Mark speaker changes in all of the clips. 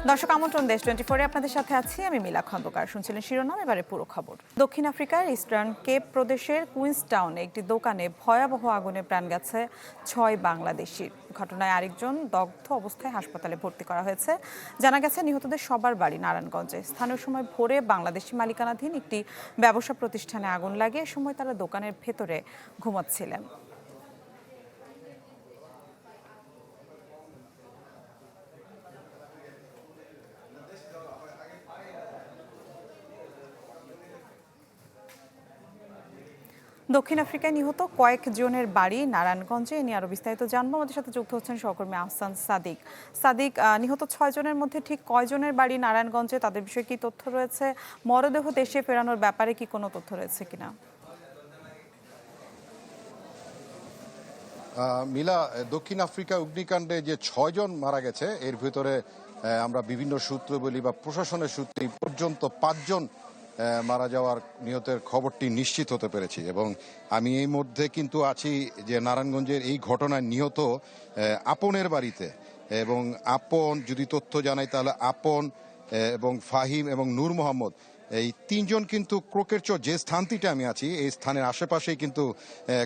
Speaker 1: দর্শক আমন্ত্রণ দেশ 24 আপনাদের সাথে আছি আমি মিলা খন্দকার। শুনছিলেন শিরোনাম, এবারে পুরো খবর। দক্ষিণ আফ্রিকার ইস্টার্ন কেপ প্রদেশের কুইন্সটাউনে একটি দোকানে ভয়াবহ আগুনে প্রাণ গেছে 6 বাংলাদেশির। ঘটনায় আরেকজন দগ্ধ অবস্থায় হাসপাতালে ভর্তি করা হয়েছে। জানা গেছে নিহতদের সবার বাড়ি নারায়ণগঞ্জে। স্থানীয় সময় ভোরে বাংলাদেশি মালিকানাধীন একটি ব্যবসা প্রতিষ্ঠানে আগুন লাগে। এ সময় তারা দোকানের ভেতরে ঘুমাচ্ছিলেন। দক্ষিণ আফ্রিকায় নিহত কয়েকজনের বাড়ি নারায়ণগঞ্জে। নিয়ে আরো বিস্তারিত জানবো। আমাদের সাথে যুক্ত হচ্ছেন সহকর্মী আহসান সাদিক। সাদিক, নিহত 6 জনের মধ্যে ঠিক কয়জনের বাড়ি নারায়ণগঞ্জে, তাদের বিষয়ে কি তথ্য রয়েছে? মরদেহ দেশে ফেরানোর ব্যাপারে কি কোনো তথ্য রয়েছে কিনা?
Speaker 2: মিলা, দক্ষিণ আফ্রিকা অগ্নিকাণ্ডে যে 6 জন মারা গেছে এর ভিতরে আমরা বিভিন্ন সূত্র বলি বা প্রশাসনের সূত্রে পর্যন্ত 5 জন মারা যাওয়ার নিহতের খবরটি নিশ্চিত হতে পেরেছি। এবং আমি এই মধ্যে কিন্তু আছি যে নারায়ণগঞ্জের এই ঘটনায় নিহত আপনের বাড়িতে। এবং আপন যদি তথ্য জানাই তাহলে আপন এবং ফাহিম এবং নূর মোহাম্মদ, এই 3 জন কিন্তু ক্রোকের চর যে স্থানটিতে আমি আছি এই স্থানের আশেপাশেই কিন্তু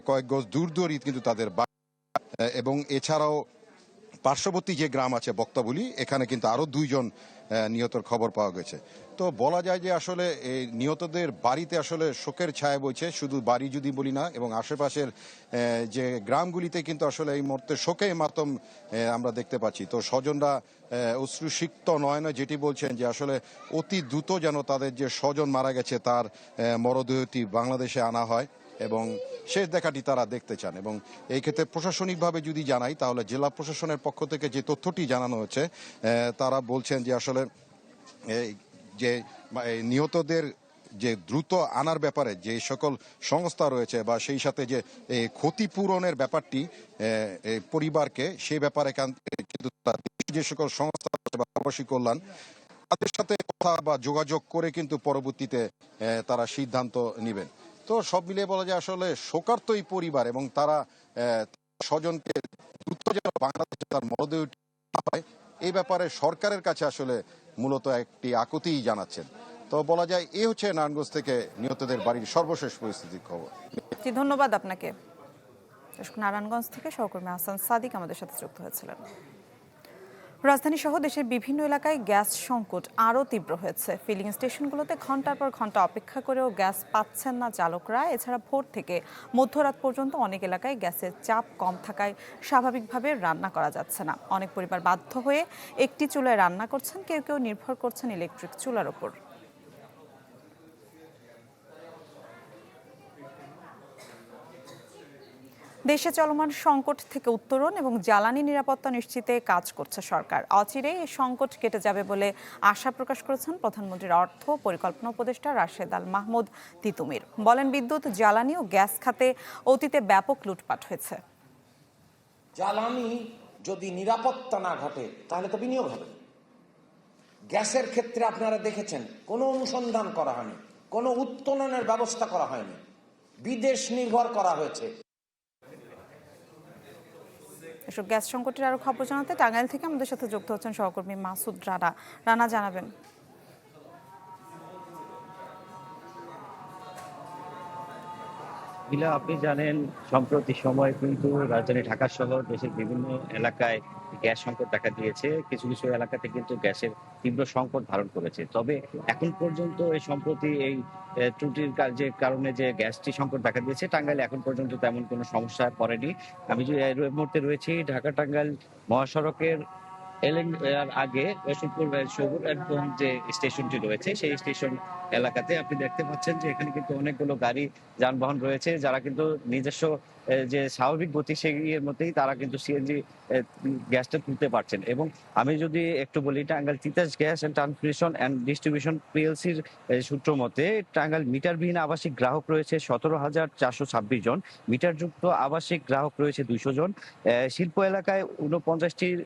Speaker 2: কয়েক গজ দূর দূরই কিন্তু তাদের এবং এছাড়াও পার্শ্ববর্তী যে গ্রাম আছে বক্তাবলী, এখানে কিন্তু আরো 2 জন নিহতের খবর পাওয়া গেছে। তো বলা যায় যে আসলে এই নিহতদের বাড়িতে আসলে শোকের ছায়া বইছে। শুধু বাড়ি যদি বলি না, এবং আশেপাশের যে গ্রামগুলিতে কিন্তু আসলে এই মুহূর্তে শোকে মাতম আমরা দেখতে পাচ্ছি। তো স্বজনরা অশ্রুসিক্ত নয়নে যেটি বলছেন যে আসলে অতি দ্রুত যেন তাদের যে স্বজন মারা গেছে তার মরদেহটি বাংলাদেশে আনা হয় এবং শেষ দেখাটি তারা দেখতে চান। এবং এই ক্ষেত্রে প্রশাসনিকভাবে যদি জানাই তাহলে জেলা প্রশাসনের পক্ষ থেকে যে তথ্যটি জানানো হচ্ছে, তারা বলছেন যে আসলে যে নিহতদের যে দ্রুত আনার ব্যাপারে যে সকল সংস্থা রয়েছে বা সেই সাথে যে ক্ষতিপূরণের ব্যাপারটি পরিবারকে, সেই ব্যাপারে কিন্তু যে সকল সংস্থা বা আবাসিক কল্যাণ তাদের সাথে কথা বা যোগাযোগ করে কিন্তু পরবর্তীতে তারা সিদ্ধান্ত নেবেন। তো সব মিলিয়ে বলা যায় আসলে শোকার্ত এই পরিবার এবং তারা স্বজনকে দ্রুত যেন বাংলাদেশে তার মরদেহ হয় এই ব্যাপারে সরকারের কাছে আসলে মূলত একটি আকুতি জানাচ্ছেন। তো বলা যায় এই হচ্ছে নারায়ণগঞ্জ থেকে নিহতদের বাড়ির সর্বশেষ পরিস্থিতির খবর।
Speaker 1: ধন্যবাদ আপনাকে। নারায়ণগঞ্জ থেকে সহকর্মী আহসান সাদিক আমাদের সাথে যুক্ত হয়েছিলেন। রাজধানী সহ দেশের বিভিন্ন এলাকায় গ্যাস সংকট আরও তীব্র হয়েছে। ফিলিং স্টেশনগুলোতে ঘন্টার পর ঘন্টা অপেক্ষা করেও গ্যাস পাচ্ছেন না চালকরা। এছাড়া ভোর থেকে মধ্যরাত পর্যন্ত অনেক এলাকায় গ্যাসের চাপ কম থাকায় স্বাভাবিকভাবে রান্না করা যাচ্ছে না। অনেক পরিবার বাধ্য হয়ে একটি চুলায় রান্না করছেন, কেউ কেউ নির্ভর করছেন ইলেকট্রিক চুলার ওপর। দেশে চলমান সংকট থেকে উত্তরণ এবং জ্বালানি নিরাপত্তা নিশ্চিতে কাজ করছে সরকার। অচিরেই এই সংকট কেটে যাবে বলে আশা প্রকাশ করেছেন প্রধানমন্ত্রীর অর্থ পরিকল্পনা উপদেষ্টা রাশেদ আল মাহমুদ তিতুমির। বলেন, বিদ্যুৎ, জ্বালানি ও গ্যাস খাতে অতীতে ব্যাপক লুটপাট হয়েছে।
Speaker 3: জ্বালানি যদি নিরাপত্তা না ঘটে তাহলে তো বিনিয়োগ হবে। গ্যাসের ক্ষেত্রে আপনারা দেখেছেন কোনো অনুসন্ধান করা হয়নি, কোনো উত্তোলনের ব্যবস্থা করা হয়নি, বিদেশ নির্ভর করা হয়েছে।
Speaker 1: এসব গ্যাস সংকটের আরো খবর জানাতে টাঙ্গাইল থেকে আমাদের সাথে যুক্ত হচ্ছেন সহকর্মী মাসুদ রানা। রানা, জানাবেন।
Speaker 4: আপনি জানেন সম্প্রতি সময় কিন্তু রাজধানী ঢাকা সহ দেশের বিভিন্ন এলাকায় গ্যাস সংকট দেখা দিয়েছে। কিছু কিছু এলাকাতে কিন্তু গ্যাসের তীব্র সংকট ধারণ করেছে। তবে এখন পর্যন্ত এই সম্প্রতি এই ত্রুটির যে কারণে যে গ্যাসটি সংকট দেখা দিয়েছে, টাঙ্গাইলে এখন পর্যন্ত তেমন কোনো সমস্যা পড়েনি। আমি যে এই মুহূর্তে রয়েছি ঢাকা টাঙ্গাইল মহাসড়কের আগে রসুলপুর সবুর একদম যে স্টেশনটি রয়েছে সেই স্টেশন এলাকাতে আপনি দেখতে পাচ্ছেন যে এখানে কিন্তু অনেকগুলো গাড়ি যানবাহন রয়েছে, যারা কিন্তু নিজস্ব যে স্বাভাবিক গতি সেই এর মধ্যেই তারা কিন্তু সিএনজি গ্যাসটা তুলতে পারছেন। এবং আমি যদি একটু বলি, Tangail Titas gas and transmission and distribution পিএলসির সূত্র মতে টাঙ্গাইল মিটারবিহীন আবাসিক গ্রাহক রয়েছে 17,426 জন, মিটারযুক্ত আবাসিক গ্রাহক রয়েছে 200 জন, শিল্প এলাকায় 49টির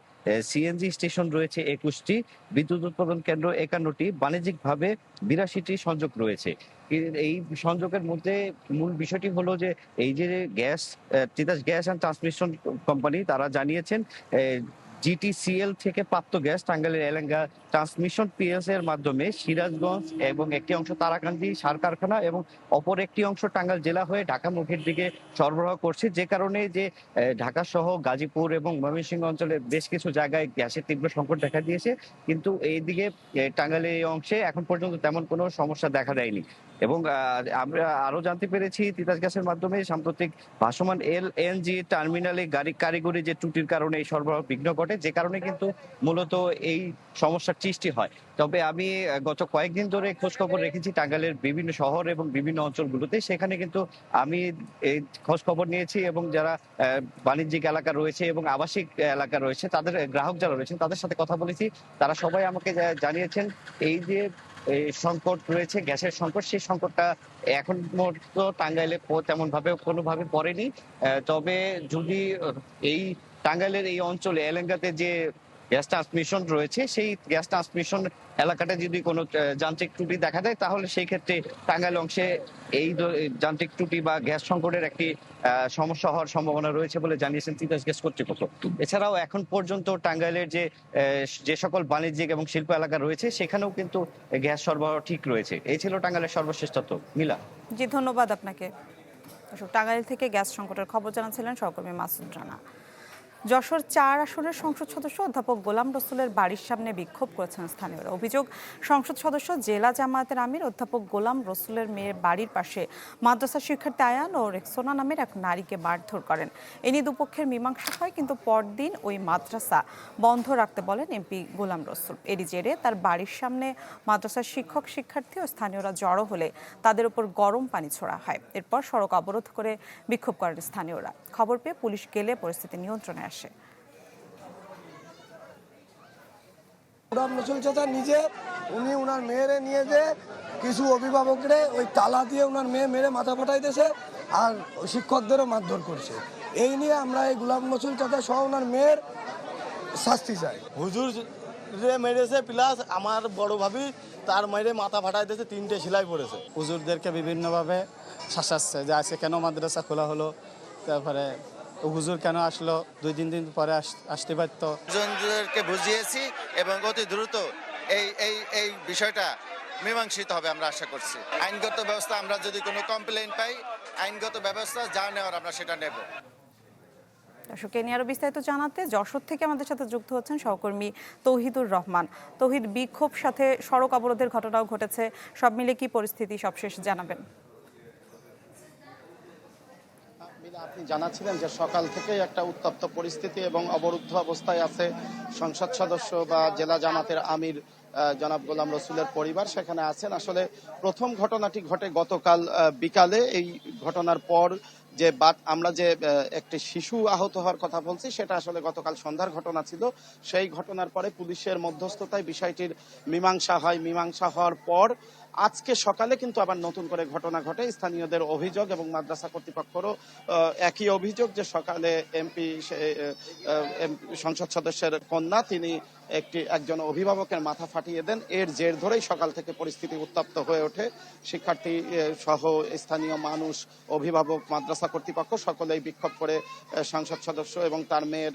Speaker 4: সিএনজি স্টেশন রয়েছে 21টি, বিদ্যুৎ উৎপাদন কেন্দ্র 51টি, বাণিজ্যিকভাবে 82টি সংযোগ রয়েছে। এই সংযোগের মধ্যে মূল বিষয়টি হলো যে এই যে gas Titas gas and transmission company তারা জানিয়েছেন জিটিসিএল থেকে প্রাপ্ত গ্যাস টাঙ্গাইলের এলেঙ্গা ট্রান্সমিশন পিএলসি এর মাধ্যমে সিরাজগঞ্জ এবং একটি অংশ তারাকান্দি সার কারখানা এবং অপর একটি অংশ টাঙ্গাইল জেলা হয়ে ঢাকা মুখের দিকে সরবরাহ করছে, যে কারণে যে ঢাকা সহ গাজীপুর এবং ময়মনসিংহ অঞ্চলের বেশ কিছু জায়গায় গ্যাসের তীব্র সংকট দেখা দিয়েছে। কিন্তু এইদিকে টাঙ্গাইলের এই অংশে এখন পর্যন্ত তেমন কোনো সমস্যা দেখা দেয়নি। এবং আমরা আরো জানতে পেরেছি তিতাস গ্যাসের মাধ্যমে সাম্প্রতিক ভাসমান এলএনজি টার্মিনালে গাড়ি কারিগরি যে ত্রুটির কারণে এই সরবরাহ বিঘ্ন ঘটে, যে কারণে কিন্তু মূলত এই সমস্যার সৃষ্টি হয়। তবে আমি গত কয়েকদিন ধরে খোঁজ খবর রেখেছি টাঙ্গাইলের বিভিন্ন শহর এবং বিভিন্ন অঞ্চলগুলোতে, সেখানে কিন্তু আমি এই খোঁজ খবর নিয়েছি এবং যারা বাণিজ্যিক এলাকা রয়েছে এবং আবাসিক এলাকা রয়েছে তাদের গ্রাহক যারা রয়েছেন তাদের সাথে কথা বলেছি। তারা সবাই আমাকে জানিয়েছেন এই যে এই সংকট রয়েছে, গ্যাসের সংকট, সেই সংকটটা এখন পর্যন্ত টাঙ্গাইলে তেমন ভাবে কোনোভাবে পড়েনি। তবে যদি এই টাঙ্গাইলের এই অঞ্চলে এলেঙ্গাতে যে গ্যাস ট্রান্সমিশন রয়েছে সেই গ্যাস ট্রান্সমিশন এলাকাটা যদি কোনো যান্ত্রিক ত্রুটি দেখা দেয় তাহলে সেই ক্ষেত্রে টাঙ্গাইল অংশে এই যান্ত্রিক ত্রুটি বা গ্যাস সংকটের একটি সমস্যা হওয়ার সম্ভাবনা রয়েছে বলে জানিয়েছেন তিতাস গ্যাস কর্তৃপক্ষ। এছাড়াও এখন পর্যন্ত টাঙ্গাইলের যে সকল বাণিজ্যিক এবং শিল্প এলাকা রয়েছে সেখানেও কিন্তু গ্যাস সরবরাহ ঠিক রয়েছে। এই ছিল টাঙ্গাইলের সর্বশেষ তথ্য। মিলা।
Speaker 1: জি, ধন্যবাদ আপনাকে। টাঙ্গাইল থেকে গ্যাস সংকটের খবর জানাচ্ছিলেন সহকর্মী মাসুদ রানা। যশোর ৪ আসনের সংসদ সদস্য অধ্যাপক গোলাম রসুলের বাড়ির সামনে বিক্ষোভ করেছেন স্থানীয়রা। অভিযোগ, সংসদ সদস্য জেলা জামায়াতের আমির অধ্যাপক গোলাম রসুলের মেয়ের বাড়ির পাশে মাদ্রাসা শিক্ষার্থী আয়ান ও রেক্সোনা নামের এক নারীকে মারধর করেন। এ নিয়ে দুপক্ষের মীমাংসা হয়, কিন্তু পরদিন ওই মাদ্রাসা বন্ধ রাখতে বলেন এমপি গোলাম রসুল। এরই জেরে তার বাড়ির সামনে মাদ্রাসার শিক্ষক শিক্ষার্থী ও স্থানীয়রা জড়ো হলে তাদের উপর গরম পানি ছোড়া হয়। এরপর সড়ক অবরোধ করে বিক্ষোভ করেন স্থানীয়রা। খবর পেয়ে পুলিশ গেলে পরিস্থিতি নিয়ন্ত্রণে আসে।
Speaker 5: গোলাম রসুল চাচা নিজে উনি ওনার মেয়েরে নিয়ে যে কিছু অভিভাবকরে ওই তালা দিয়ে ওনার মেয়ে মেরে মাথা ফাটাইতেছে আর শিক্ষকদেরও মারধর করছে। এই নিয়ে আমরা এই গোলাম রসুল চাচা সহ ওনার মেয়ের শাস্তি চাই।
Speaker 6: হুজুর রে মেরেছে, প্লাস আমার বড় ভাবি তার মেরে মাথা ফাটাইতেছে, 3টে সেলাই পড়েছে।
Speaker 7: হুজুরদেরকে বিভিন্নভাবে শাসাচ্ছে যে আজকে কেন মাদ্রাসা খোলা হলো, তারপরে হুজুর কেন আসলো, 2-3 দিন পরে আসতে পারত।
Speaker 8: জনদেরকে বুঝিয়েছি এবং অতি দ্রুত এই বিষয়টা মীমাংসিত হবে আমরা আশা করছি। আইনগত ব্যবস্থা, আমরা যদি কোনো কমপ্লেইন পাই আইনগত ব্যবস্থা যা নেওয়ার আমরা সেটা নেব।
Speaker 1: দর্শক, এ নিয়ে আরো বিস্তারিত জানাতে যশোর থেকে আমাদের সাথে যুক্ত হচ্ছেন সহকর্মী তৌহিদুর রহমান। তৌহিদ, বিক্ষোভ সাথে সড়ক অবরোধের ঘটনাও ঘটেছে, সব মিলে কি পরিস্থিতি সবশেষ জানাবেন?
Speaker 7: আপনি জানাচ্ছিলেন যে সকাল থেকে একটা উত্তপ্ত পরিস্থিতি এবং অবরুদ্ধ অবস্থায় আছে সংসদ সদস্য বা জেলা জামাতের আমির জনাব গোলাম রসুলের পরিবার সেখানে আছেন। আসলে প্রথম ঘটনাটি ঘটে গতকাল বিকালে। এই ঘটনার পর যে আমরা যে একটি শিশু আহত হওয়ার কথা বলছি সেটা আসলে গতকাল সন্ধ্যার ঘটনা ছিল। সেই ঘটনার পরে পুলিশের মধ্যস্থতায় বিষয়টির মীমাংসা হয়। মীমাংসা হওয়ার পর আজকে সকালে কিন্তু আবার নতুন করে ঘটনা ঘটে। স্থানীয়দের অভিযোগ এবং মাদ্রাসা কর্তৃপক্ষেরও একই অভিযোগ যে সকালে এমপি সংসদ সদস্যের কন্যা তিনি একজন অভিভাবকের মাথা ফাটিয়ে দেন। এর জের ধরেই সকাল থেকে পরিস্থিতি উত্তপ্ত হয়ে ওঠে। শিক্ষার্থী সহ স্থানীয় মানুষ, অভিভাবক, মাদ্রাসা কর্তৃপক্ষ সকলেই বিক্ষোভ করে সংসদ সদস্য এবং তার মেয়ের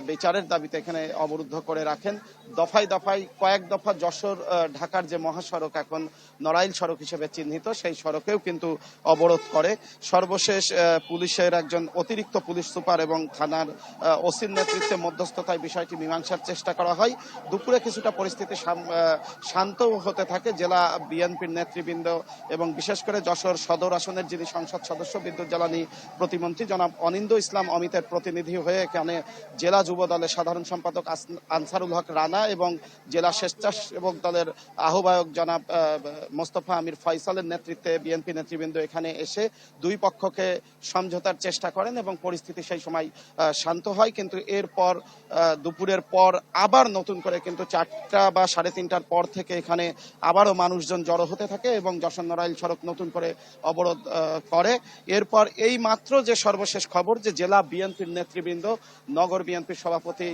Speaker 7: বিচারের দাবিতে এখানে অবরুদ্ধ করে রাখেন। দফায় দফায় কয়েক দফা যশোর ঢাকার যে মহাসড়ক এখন নড়াইল সড়ক হিসেবে চিহ্নিত সেই সড়কেও কিন্তু অবরোধ করে। সর্বশেষ পুলিশের একজন অতিরিক্ত পুলিশ সুপার এবং থানার ওসির নেতৃত্বে মধ্যস্থতায় বিষয়টি মীমাংসার চেষ্টা করা হয়। দুপুরে কিছুটা পরিস্থিতি শান্ত হতে থাকে। জেলা বিএনপির নেতৃবৃন্দ এবং বিশেষ করে যশোর সদর আসনের যিনি সংসদ সদস্য বিদ্যুৎ জ্বালানি প্রতিমন্ত্রী জনাব অনিন্দ ইসলাম অমিতের প্রতিনিধি হয়ে এখানে জেলা যুব দলের সাধারণ সম্পাদক আনসারুল হক রানা এবং জেলা স্বেচ্ছাসেবক দলের আহ্বায়ক জনাব মোস্তফা আমির ফয়সালের নেতৃত্বে বিএনপি নেতৃবৃন্দ এখানে এসে দুই পক্ষকে সমঝোতার চেষ্টা করেন এবং পরিস্থিতি সেই সময় শান্ত হয়। কিন্তু এরপর দুপুরের পর আবার নতুন করে কিন্তু 4টা বা 3:30টার পর থেকে এখানে আবারও মানুষজন জড়ো হতে থাকে এবং যশোর নড়াইল সড়ক নতুন করে অবরোধ করে। এরপর এই মাত্র যে সর্বশেষ খবর যে জেলা বিএনপির নেতৃবৃন্দ, নগর বিএনপির সভাপতি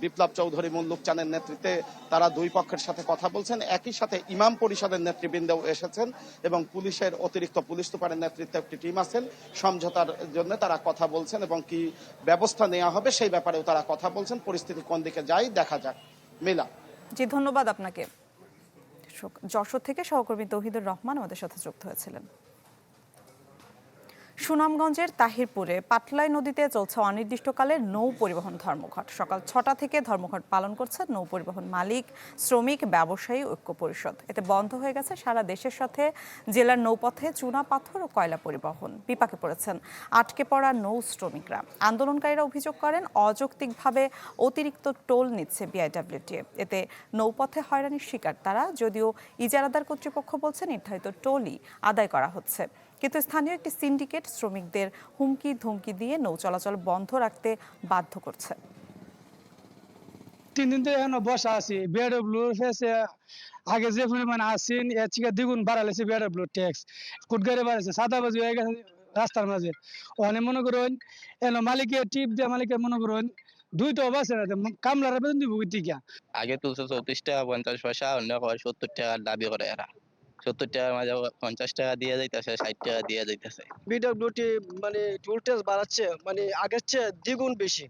Speaker 7: বিপ্লব চৌধুরী মুল্লুক চানের নেতৃত্বে তারা দুই পক্ষের সাথে কথা বলছেন। একই সাথে ইমাম পরিষদের নেতৃবৃন্দও এসেছেন এবং পুলিশের অতিরিক্ত পুলিশ সুপারের নেতৃত্বে একটি টিম আছেন। সমঝোতার জন্য তারা কথা বলছেন এবং কি ব্যবস্থা নেওয়া হবে সেই ব্যাপারেও তারা কথা বলছেন। পরিস্থিতি কোন দিকে যায় দেখা যাক। মিলা।
Speaker 1: জি, ধন্যবাদ আপনাকে। যশোর থেকে সহকর্মী তৌহিদুর রহমান আমাদের সাথে যুক্ত হয়েছিলেন। সুনামগঞ্জের তাহিরপুরে পাটলাই নদীতে চলছে অনির্দিষ্টকালের নৌ পরিবহন ধর্মঘট। সকাল 6টা থেকে ধর্মঘট পালন করছে নৌ পরিবহন মালিক, শ্রমিক, ব্যবসায়ী ঐক্য পরিষদ। এতে বন্ধ হয়ে গেছে সারা দেশের সাথে জেলার নৌপথে চুনা পাথর ও কয়লা পরিবহন। বিপাকে পড়েছেন আটকে পড়া নৌ শ্রমিকরা। আন্দোলনকারীরা অভিযোগ করেন অযৌক্তিকভাবে অতিরিক্ত টোল নিচ্ছে বিআইডব্লিউটিএ। এতে নৌপথে হয়রানির শিকার তারা, যদিও ইজারাদার কর্তৃপক্ষ বলছে নির্ধারিত টোলই আদায় করা হচ্ছে। কিন্তু স্থানীয় একটি সিন্ডিকেট শ্রমিকদের হুমকি ধমকি দিয়ে নৌ চলাচল বন্ধ রাখতে বাধ্য করছে।
Speaker 9: 3 দিন থেকে এখনো বসা আছি। বিআরডব্লিউ আগে যে পরিমাণ আসেন এর থেকে দ্বিগুণ বাড়ালেছে বিআরডব্লিউ ট্যাক্স। কুটগারে বাড়াইছে, সাদাবাজি হয়ে গেছে রাস্তার মাঝে। অনেক মনে করুন এলো মালিকের টিপ দিয়ে মালিকের মনে করুন দুইটা অবস্থা কামলার বেতন দিব টিকা।
Speaker 10: আগে তুলছে 34 টাকা 50 পয়সা, অন্য 70 টাকার দাবি করে এরা। 70 টাকার মাঝে 50 টাকা দিয়ে যাইতেছে, 60 টাকা দিয়ে যাইতেছে।
Speaker 5: বিডব্লিউটি মানে টোল ট্যাক্স বাড়াচ্ছে, মানে আগের চেয়ে দ্বিগুণ বেশি।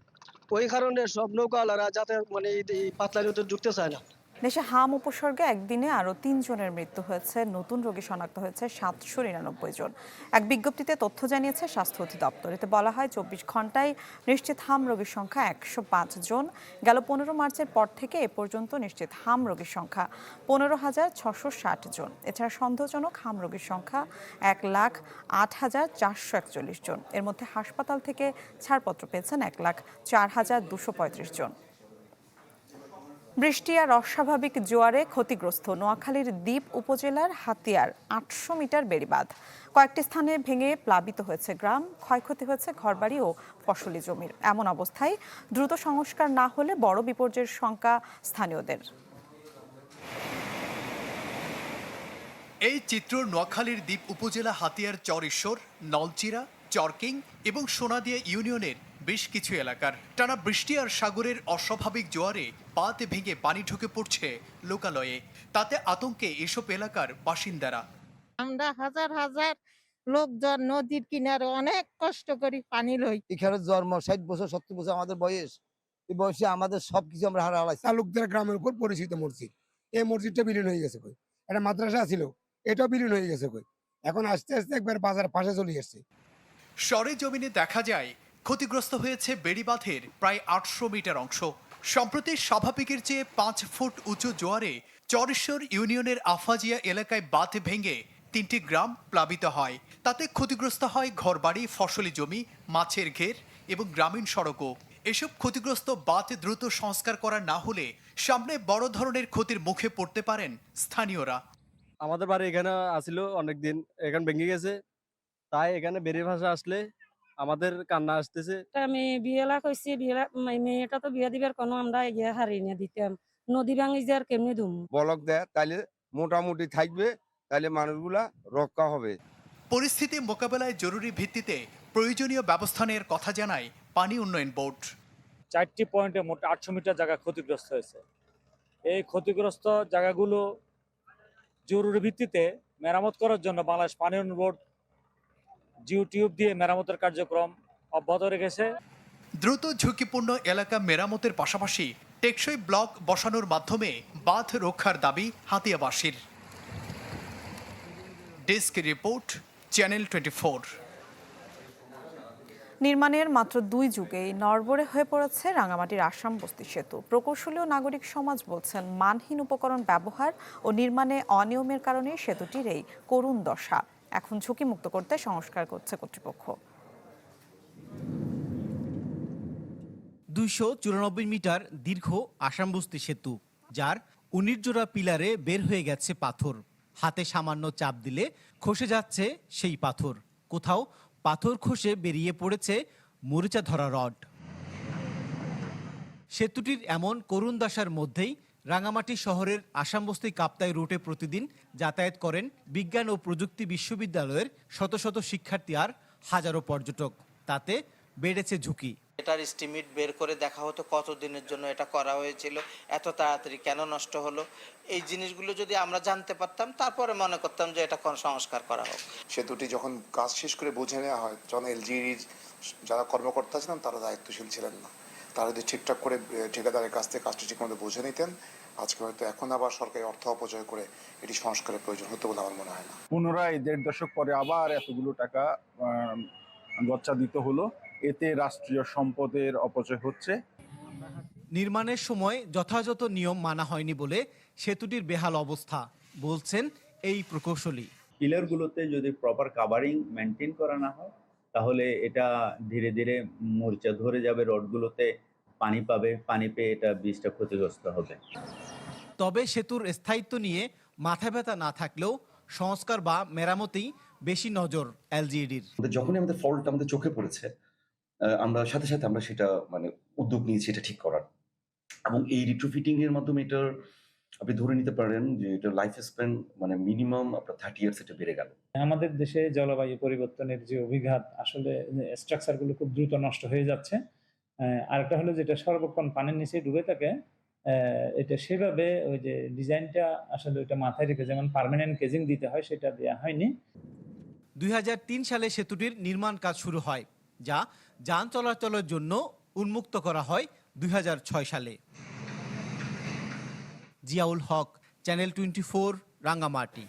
Speaker 5: ওই কারণে সব নৌকাওয়ালারা যাতে মানে এই পাতলা নদীতে ঢুকতে চায় না।
Speaker 1: দেশে হাম উপসর্গে একদিনে আরও 3 জনের মৃত্যু হয়েছে। নতুন রোগী শনাক্ত হয়েছে 799 জন। এক বিজ্ঞপ্তিতে তথ্য জানিয়েছে স্বাস্থ্য অধিদপ্তর। এতে বলা হয় 24 ঘন্টায় নিশ্চিত হাম রোগীর সংখ্যা 105 জন। গেল 15 মার্চের পর থেকে এ পর্যন্ত নিশ্চিত হাম রোগীর সংখ্যা 15,660 জন। এছাড়া সন্দেহজনক হাম রোগীর সংখ্যা 1,08,441 জন। এর মধ্যে হাসপাতাল থেকে ছাড়পত্র পেয়েছেন 1,04,235 জন। বৃষ্টি আর অস্বাভাবিক জোয়ারে ক্ষতিগ্রস্ত নোয়াখালীর দ্বীপ উপজেলার হাতিয়ার 800 মিটার বেড়িবাঁধ। কয়েকটি স্থানে ভেঙে প্লাবিত হয়েছে গ্রাম, ক্ষয়ক্ষতি হয়েছে ঘরবাড়ি ও ফসলি জমির। এমন অবস্থায় দ্রুত সংস্কার না হলে বড় বিপর্যয়ের শঙ্কা স্থানীয়দের।
Speaker 11: এই চিত্র নোয়াখালীর দ্বীপ উপজেলা হাতিয়ার চরেশ্বর, নলচিরা, চরকিং এবং সোনাদিয়া ইউনিয়নের বেশ কিছু এলাকার। টানা বৃষ্টি আর সাগরের অস্বাভাবিক জোয়ারে বাঁধ ভেঙে পানি ঢুকে পড়ছে লোকালয়ে। তাতে আতঙ্কে এসব এলাকার বাসিন্দারা।
Speaker 12: আমরা হাজার হাজার লোকজন নদীর কিনারে অনেক কষ্ট করি পানি লই।
Speaker 5: এখানে জন্ম 60 বছর 70 বছর আমাদের বয়স। এই বয়সে আমাদের সবকিছু আমরা হারাইছি।
Speaker 9: তালুকদার গ্রামের উপর পরিচিত মসজিদ, এই মসজিদটা বিলীন হয়ে গেছে কই। একটা মাদ্রাসা ছিল, এটাও বিলীন হয়ে গেছে কই। এখন আস্তে আস্তে একবার বাজার পাশে চলে আসছে।
Speaker 11: সরেজমিনে দেখা যায় ক্ষতিগ্রস্ত হয়েছে বেড়িবাঁধের প্রায় 800 মিটার অংশ। সম্প্রতি স্বাভাবিকের চেয়ে 5 ফুট উঁচু জোয়ারে চরেশ্বর ইউনিয়নের আফাজিয়া এলাকায় বাঁধ ভেঙে 3টি গ্রাম প্লাবিত হয়। তাতে ক্ষতিগ্রস্ত হয় ঘরবাড়ি, ফসলি জমি, মাছের ঘের এবং গ্রামীণ সড়কও। এসব ক্ষতিগ্রস্ত বাঁধ দ্রুত সংস্কার করা না হলে সামনে বড় ধরনের ক্ষতির মুখে পড়তে পারেন স্থানীয়রা।
Speaker 9: আমাদের বাড়ি এখানে আসিল অনেকদিন, এখন ভেঙে গেছে। তাই এখানে বেরিয়ে ভাষা আসলে আমাদের কান্না আসতেছে।
Speaker 12: আমি বিয়েলা কইছি, মেয়েটা তো বিয়ে দিবার কোনো আমরা ইয়ে হারি না দিতাম। নদী ভাঙি যে আর কেমনি দুম
Speaker 5: বলক দেয় তাইলে মোটামুটি থাকবে, তাইলে মানুষগুলা রক্ষা হবে।
Speaker 11: পরিস্থিতি মোকাবেলায় জরুরি ভিত্তিতে প্রয়োজনীয় ব্যবস্থা নেওয়ার কথা জানায় পানি উন্নয়ন বোর্ড।
Speaker 9: 4টি পয়েন্টে মোট 800 মিটার জায়গা ক্ষতিগ্রস্ত হয়েছে। এই ক্ষতিগ্রস্ত জায়গাগুলো জরুরি ভিত্তিতে মেরামত করার জন্য বাংলাদেশ পানি উন্নয়ন বোর্ড জিওটিউব দিয়ে মেরামতের কার্যক্রম অব্যাহত রেখেছে।
Speaker 11: দ্রুত ঝুঁকিপূর্ণ এলাকা মেরামতের পাশাপাশি টেকসই ব্লক বসানোর মাধ্যমে বাঁধ রক্ষার দাবি হাতিয়াবাসীর। Desk report, channel 24।
Speaker 1: নির্মাণের মাত্র 2 যুগেই নড়বড়ে হয়ে পড়েছে রাঙামাটির আসাম বস্তি সেতু। প্রকৌশলী ও নাগরিক সমাজ বলছেন মানহীন উপকরণ ব্যবহার ও নির্মাণে অনিয়মের কারণে সেতুটির এই করুণ দশা। এখন ঝুঁকিমুক্ত করতে সংস্কার করছে কর্তৃপক্ষ।
Speaker 13: 294 মিটার দীর্ঘ আসাম বস্তি সেতু, যার 19 জোড়া পিলারে বের হয়ে গেছে পাথর। হাতে সামান্য চাপ দিলে খসে যাচ্ছে সেই পাথর। কোথাও পাথর খসে বেরিয়ে পড়েছে মরিচা ধরা রড। সেতুটির এমন করুণ দশার মধ্যেই রাঙামাটি শহরের আসামবস্তি কাপ্তাই রুটে প্রতিদিন যাতায়াত করেন বিজ্ঞান ও প্রযুক্তি বিশ্ববিদ্যালয়ের শত শত শিক্ষার্থী আর হাজারো পর্যটক। তাতে বেড়েছে ঝুঁকি।
Speaker 14: এটার এস্টিমেট বের করে দেখা হতো কত দিনের জন্য এটা করা হয়েছিল, এত তাড়াতাড়ি কেন নষ্ট হলো। এই জিনিসগুলো যদি আমরা জানতে পারতাম, তারপরে মনে করতাম যে এটা কোন সংস্কার করা হোক।
Speaker 15: সেতুটি যখন কাজ শেষ করে বুঝে নেওয়া হয়, যখন এলজিইডির যারা কর্মকর্তা ছিলেন তারা দায়িত্বশীল ছিলেন না, তারা যদি ঠিকঠাক করে ঠিকাদারের কাছ থেকে কাজটি ঠিকমতো বুঝে নিতেন, আজকে হয়তো এখন আবার সরকারি অর্থ অপচয় করে এটি সংস্কারের প্রয়োজন হতো বলে আমার মনে হয় না।
Speaker 16: পুনরায় 1.5 দশক পরে আবার এতগুলো টাকা গচ্চা দিতে হলো, এতে রাষ্ট্রীয় সম্পদের অপচয় হচ্ছে।
Speaker 13: নির্মাণের সময় যথাযথ নিয়ম মানা হয়নি বলে সেতুটির বেহাল অবস্থা, বলছেন এই প্রকৌশলী।
Speaker 17: পিলারগুলোতে যদি প্রপার কাভারিং মেনটেন করা না হয়, তাহলে এটা ধীরে ধীরে মরিচা ধরে যাবে, রডগুলোতে পানি পাবে, পানি পেয়ে এটা বীজটা ক্ষতিগ্রস্ত হবে।
Speaker 13: তবে সেতুর স্থায়িত্ব নিয়ে মাথা ব্যথা না থাকলেও সংস্কার বা মেরামতেই বেশি নজর এলজিইডির।
Speaker 18: যখনই আমাদের ফল্ট আমাদের চোখে পড়েছে, আমরা সাথে সাথে আমরা সেটা উদ্যোগ নিয়েছি এটা ঠিক করার, এবং এই রিট্রোফিটিং এর মাধ্যমে এটার আপনি ধরে নিতে পারেন যে এটা লাইফ স্প্যান মিনিমাম আপনার 30 ইয়ার্স এটা বেড়ে গেল।
Speaker 19: আমাদের দেশে জলবায়ু পরিবর্তনের যে অভিঘাত, আসলে স্ট্রাকচারগুলো খুব দ্রুত নষ্ট হয়ে যাচ্ছে। আরেকটা হলো যেটা সর্বক্ষণ পানির নিচে ডুবে থাকে, এটা সেভাবে ওই যে ডিজাইনটা আসলে ওইটা মাথায় রেখে যেমন পার্মানেন্ট কেজিং দিতে হয় সেটা দেওয়া হয়নি।
Speaker 13: 2003 সালে সেতুটির নির্মাণ কাজ শুরু হয়, যা যান চলাচলের জন্য উন্মুক্ত করা হয় 2006 সালে। জিয়াউল হক, চ্যানেল 24, রাঙ্গামাটি।